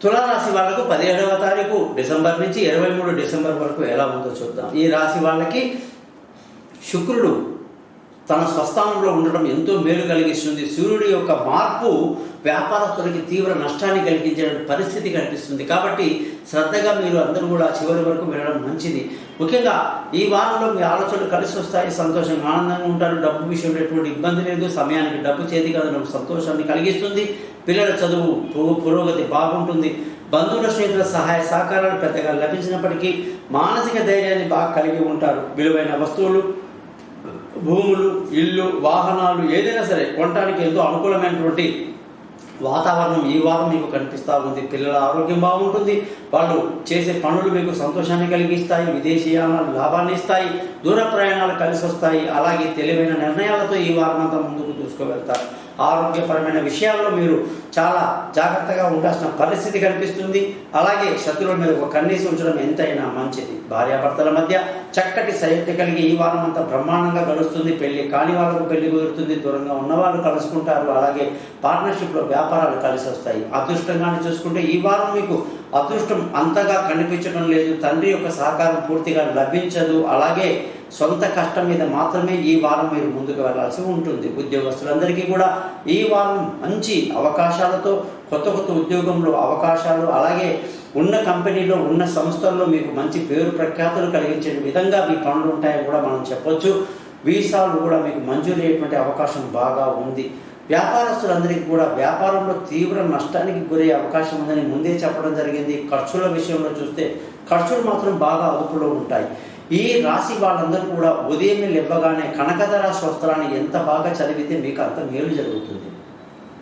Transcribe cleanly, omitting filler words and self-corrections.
తులారాశి వాళ్లకు 17వ తారీఖు డిసెంబర్ నుంచి 23 డిసెంబర్ వరకు ఎలా ఉందో చూద్దాం. ఈ రాశి వాళ్ళకి శుక్రుడు తన స్వస్థానంలో ఉండడం ఎంతో మేలు కలిగిస్తుంది. సూర్యుడి యొక్క మార్పు వ్యాపారస్తులకి తీవ్ర నష్టాన్ని కలిగించే పరిస్థితి కనిపిస్తుంది. కాబట్టి శ్రద్ధగా మీరు అందరూ కూడా చివరి వరకు వెళ్ళడం మంచిది. ముఖ్యంగా ఈ వారంలో మీ ఆలోచనలు కలిసి వస్తాయి, సంతోషంగా ఆనందంగా ఉంటారు. డబ్బు విషయంలో ఎటువంటి ఇబ్బంది లేదు. సమయానికి డబ్బు చేతికి అందడం సంతోషాన్ని కలిగిస్తుంది. పిల్లల చదువు పురోగతి బాగుంటుంది. బంధువుల స్నేహితుల సహాయ సహకారాలు పెద్దగా లభించినప్పటికీ మానసిక ధైర్యాన్ని బాగా కలిగి ఉంటారు. విలువైన వస్తువులు, భూములు, ఇల్లు, వాహనాలు ఏదైనా సరే కొనడానికి ఎంతో అనుకూలమైనటువంటి వాతావరణం ఈ వారం మీకు కనిపిస్తూ ఉంది. పిల్లల ఆరోగ్యం బాగుంటుంది. వాళ్ళు చేసే పనులు మీకు సంతోషాన్ని కలిగిస్తాయి. విదేశీయానాలు లాభాన్ని ఇస్తాయి. దూర ప్రయాణాలు కలిసి వస్తాయి. అలాగే తెలివైన నిర్ణయాలతో ఈ వారం అంతా ముందుకు దూసుకువెళ్తారు. ఆరోగ్యపరమైన విషయాల్లో మీరు చాలా జాగ్రత్తగా ఉండాల్సిన పరిస్థితి కనిపిస్తుంది. అలాగే శత్రువుల మీద ఒక కన్నీసి ఉంచడం ఎంతైనా మంచిది. భార్యాభర్తల మధ్య చక్కటి సైత్య కలిగి ఈ వారం అంతా బ్రహ్మాండంగా గడుస్తుంది. పెళ్లి కాని వాళ్ళకు పెళ్లి కుదురుతుంది. దూరంగా ఉన్నవాళ్ళు కలుసుకుంటారు. అలాగే పార్ట్నర్షిప్లో వ్యాపారాలు కలిసి వస్తాయి. అదృష్టంగానే చూసుకుంటే ఈ వారం మీకు అదృష్టం అంతగా కనిపించడం లేదు. తండ్రి యొక్క సహకారం పూర్తిగా లభించదు. అలాగే సొంత కష్టం మీద మాత్రమే ఈ వారం మీరు ముందుకు వెళ్లాల్సి ఉంటుంది. ఉద్యోగస్తులందరికీ కూడా ఈ వారం మంచి అవకాశాలతో కొత్త ఉద్యోగంలో అవకాశాలు, అలాగే ఉన్న కంపెనీలో ఉన్న సంస్థల్లో మీకు మంచి పేరు ప్రఖ్యాతులు కలిగించే విధంగా మీ పనులు ఉంటాయని కూడా మనం చెప్పొచ్చు. వీసాలు కూడా మీకు మంజూరు అయ్యేటువంటి అవకాశం బాగా ఉంది. వ్యాపారస్తులందరికీ కూడా వ్యాపారంలో తీవ్ర నష్టానికి గురయ్యే అవకాశం ఉందని ముందే చెప్పడం జరిగింది. ఖర్చుల విషయంలో చూస్తే ఖర్చులు మాత్రం బాగా అదుపులో ఉంటాయి. ఈ రాశి వాళ్ళందరూ కూడా ఉదయం లేవగానే కనకధర స్తోత్రాన్ని ఎంత బాగా చదివితే మీకు అంత మేలు జరుగుతుంది.